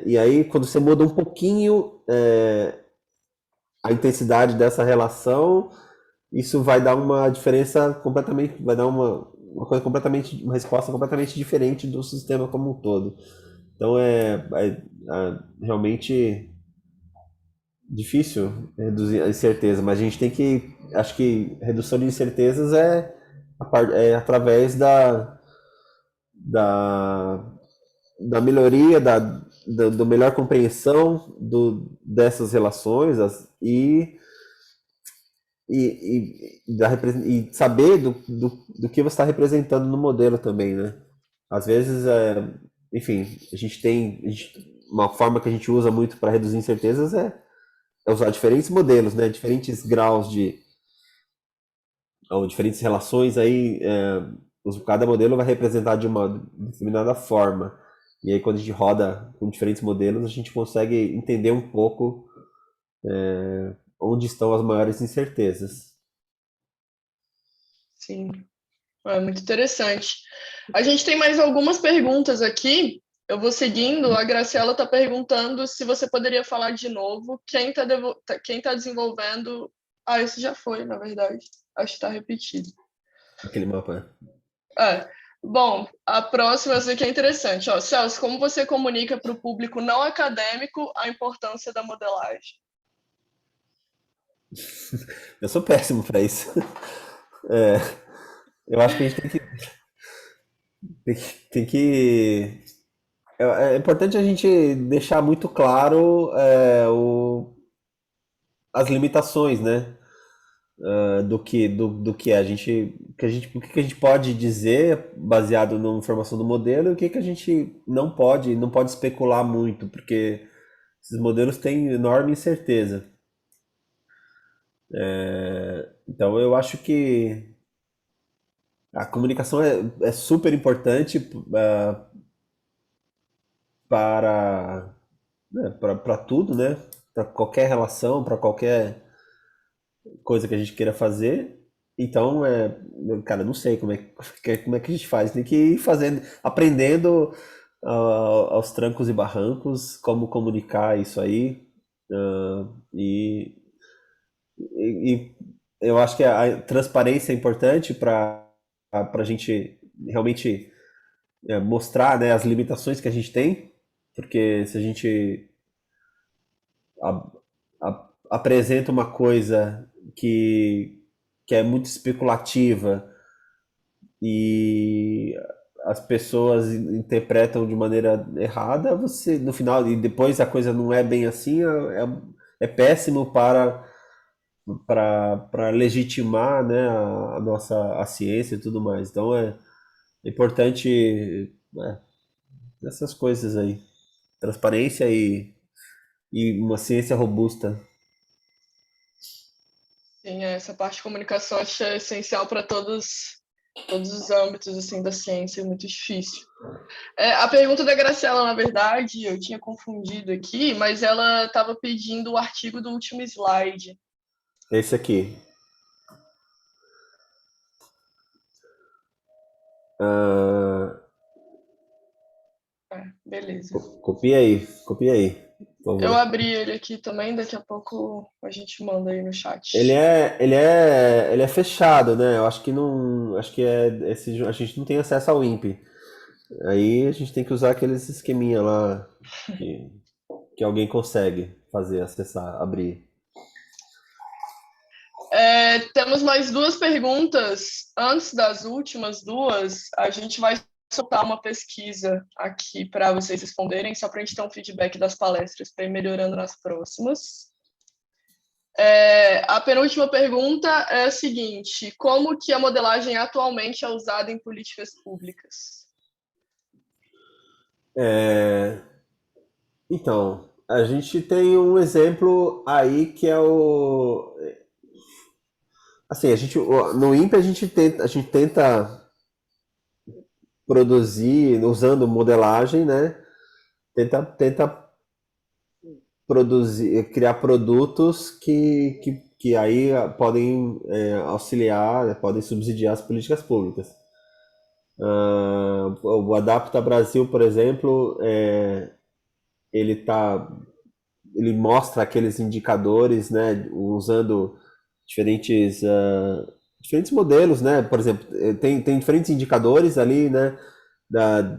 E aí, quando você muda um pouquinho a intensidade dessa relação, isso vai dar uma diferença completamente, vai dar uma coisa completamente, uma resposta completamente diferente do sistema como um todo. Então realmente difícil reduzir a incerteza, mas a gente tem que, acho que redução de incertezas é através da, da melhoria, da melhor compreensão dessas relações e saber do que você está representando no modelo também, né? Às vezes, enfim, uma forma que a gente usa muito para reduzir incertezas é usar diferentes modelos, né? Diferentes graus ou diferentes relações aí, cada modelo vai representar de uma determinada forma. E aí quando a gente roda com diferentes modelos, a gente consegue entender um pouco onde estão as maiores incertezas. Sim, é muito interessante. A gente tem mais algumas perguntas aqui. Eu vou seguindo. A Graciela está perguntando se você poderia falar de novo quem tá desenvolvendo. Ah, isso já foi, na verdade. Acho que está repetido. Aquele mapa. Bom, a próxima eu sei que é interessante. Ó, Celso, como você comunica para o público não acadêmico a importância da modelagem? Eu sou péssimo para isso. É, eu acho que a gente tem que é importante a gente deixar muito claro as limitações, né? Do que é. O que a gente pode dizer baseado na informação do modelo e o que a gente não pode especular muito, porque esses modelos têm enorme incerteza. Então eu acho que a comunicação é super importante para, né, para tudo, né? Para qualquer relação, para qualquer coisa que a gente queira fazer. Então, cara, não sei como é que a gente faz. Tem que ir fazendo, aprendendo aos trancos e barrancos, como comunicar isso aí. E eu acho que a transparência é importante para a gente realmente mostrar, né, as limitações que a gente tem, porque se a gente a- apresenta uma coisa que é muito especulativa e as pessoas interpretam de maneira errada, você no final e depois a coisa não é bem assim, é péssimo para legitimar, né, a nossa a ciência e tudo mais. Então é importante, essas coisas aí, transparência e uma ciência robusta. Sim, essa parte de comunicação acho que é essencial para todos os âmbitos assim, da ciência, é muito difícil. A pergunta da Graciela, na verdade, eu tinha confundido aqui, mas ela estava pedindo o artigo do último slide. Esse aqui. Ah, Beleza. copia aí, copia aí, por Eu favor. abri ele aqui também, daqui a pouco a gente manda aí no Ele chat. é, ele é, ele é fechado, né? Eu acho que não, acho que a gente não tem acesso ao INPE. Aí a gente tem que usar aqueles esqueminha lá que alguém consegue fazer, acessar, abrir. Temos mais duas perguntas. Antes das últimas duas, a gente vai soltar uma pesquisa aqui para vocês responderem, só para a gente ter um feedback das palestras para ir melhorando nas próximas. A penúltima pergunta é a seguinte: como que a modelagem atualmente é usada em políticas públicas? É, então, a gente tem um exemplo aí que é o. Assim, no INPE a gente tenta produzir, usando modelagem, né? Tenta produzir, criar produtos que aí podem auxiliar, podem subsidiar as políticas públicas. O Adapta Brasil, por exemplo, ele tá, ele mostra aqueles indicadores, né, usando diferentes, diferentes modelos, né? Por exemplo, tem diferentes indicadores ali, né, da,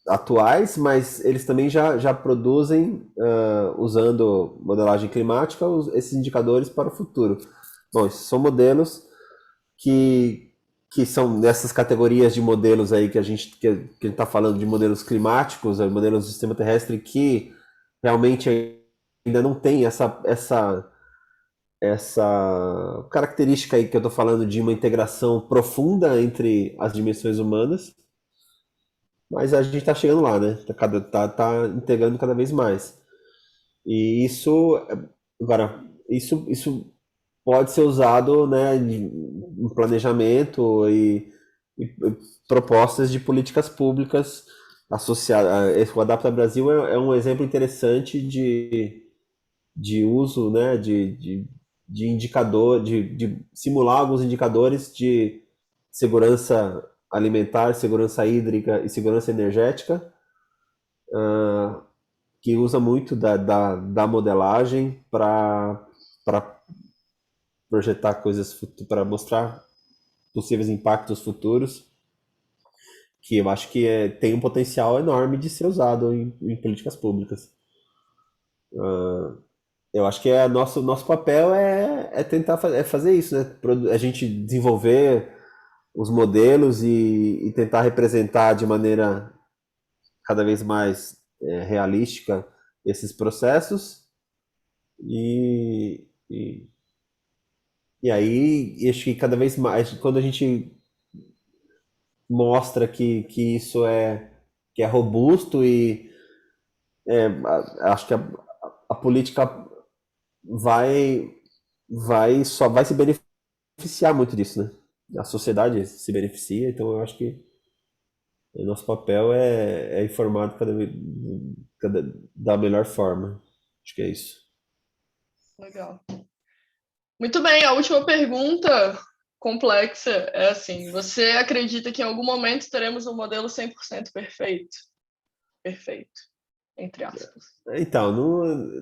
atuais, mas eles também já produzem, usando modelagem climática, esses indicadores para o futuro. Bom, esses são modelos que, que são nessas categorias de modelos aí que a gente está falando de modelos climáticos, modelos do sistema terrestre que realmente ainda não tem essa característica aí que eu estou falando de uma integração profunda entre as dimensões humanas, mas a gente está chegando lá, né? Tá integrando cada vez mais. E agora, isso pode ser usado, né, em planejamento e propostas de políticas públicas associadas. O Adapta Brasil é um exemplo interessante de uso, né, de indicador, de simular alguns indicadores de segurança alimentar, segurança hídrica e segurança energética, que usa muito da modelagem para projetar coisas, para mostrar possíveis impactos futuros, que eu acho que tem um potencial enorme de ser usado em políticas públicas. Eu acho que nosso papel é tentar fazer isso, né? A gente desenvolver os modelos e tentar representar de maneira cada vez mais realística esses processos e, e, e aí acho que cada vez mais quando a gente mostra que isso que é robusto e acho que a política vai só vai se beneficiar muito disso, né? A sociedade se beneficia, então eu acho que o nosso papel é informar da melhor forma. Acho que é isso. Legal. Muito bem, a última pergunta complexa é assim: você acredita que em algum momento teremos um modelo 100% perfeito? Perfeito, entre aspas. Então,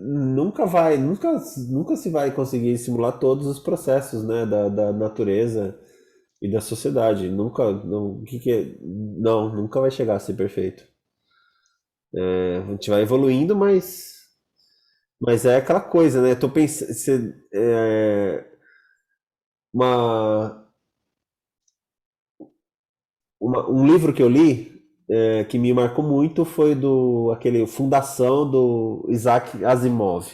nunca se vai conseguir simular todos os processos, né, da natureza e da sociedade. Nunca, não, o que que é? Não, nunca vai chegar a ser perfeito. A gente vai evoluindo, mas é aquela coisa, né? Tô pensando, uma, um livro que eu li que me marcou muito foi do aquele Fundação do Isaac Asimov,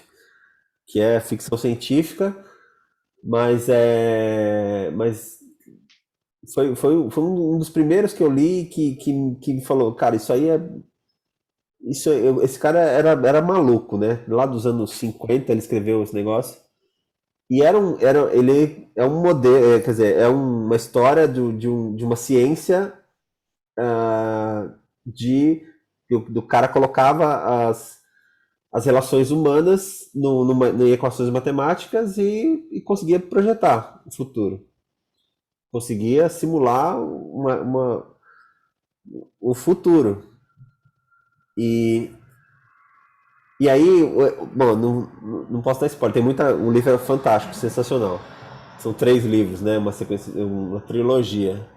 que é ficção científica, mas foi um dos primeiros que eu li que me falou, cara, isso aí é esse cara era maluco, né? Lá dos anos 50 ele escreveu esse negócio. E ele é um modelo, quer dizer, é uma história de uma ciência, ah, de do cara colocava as relações humanas em equações matemáticas e conseguia projetar o futuro. Conseguia simular o futuro. E, e aí, bom, não posso dar spoiler, o livro é fantástico, sensacional. São 3 livros, né? Uma sequência, uma trilogia.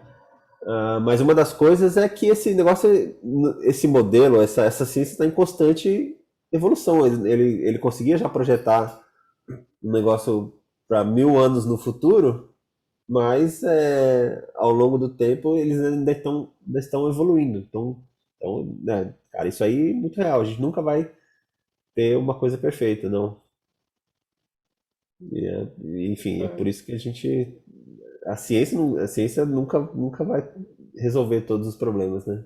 Mas uma das coisas é que esse negócio, esse modelo, essa ciência está em constante evolução. Ele conseguia já projetar um negócio para 1000 anos no futuro, mas ao longo do tempo eles ainda estão evoluindo. Então, né, cara, isso aí é muito real. A gente nunca vai ter uma coisa perfeita, não. Enfim, é por isso que a ciência nunca vai resolver todos os problemas, né?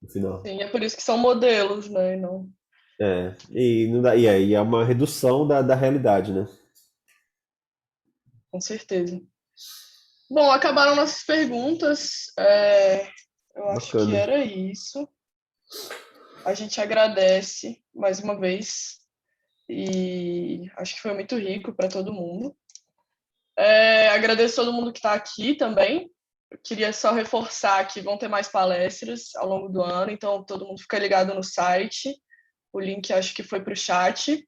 No final. Sim, é por isso que são modelos, né? E não, E não dá, e é uma redução da realidade, né? com certeza. Bom, acabaram nossas perguntas. Eu acho que Bacana. era isso. A gente agradece mais uma vez e acho que foi muito rico para todo mundo. Agradeço todo mundo que está aqui também. eu queria só reforçar que vão ter mais palestras ao longo do ano, então todo mundo fica ligado no site. O link acho que foi para o chat,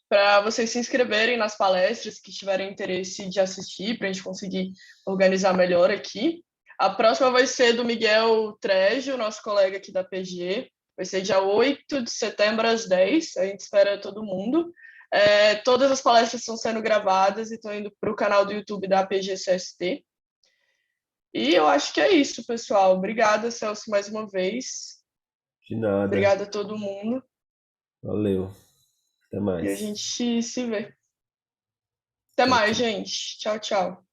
para vocês se inscreverem nas palestras que tiverem interesse de assistir, para a gente conseguir organizar melhor aqui. A próxima vai ser do Miguel Trégio, nosso colega aqui da PG. Vai ser dia 8 de setembro às 10. A gente espera todo mundo. Todas as palestras estão sendo gravadas e estão indo para o canal do YouTube da PGCST. E eu acho que é isso, pessoal. Obrigada, Celso, mais uma vez. De nada. Obrigada a todo mundo. Valeu. Até E a mais. gente se vê. Até Tchau, mais, tchau. gente. Tchau, tchau.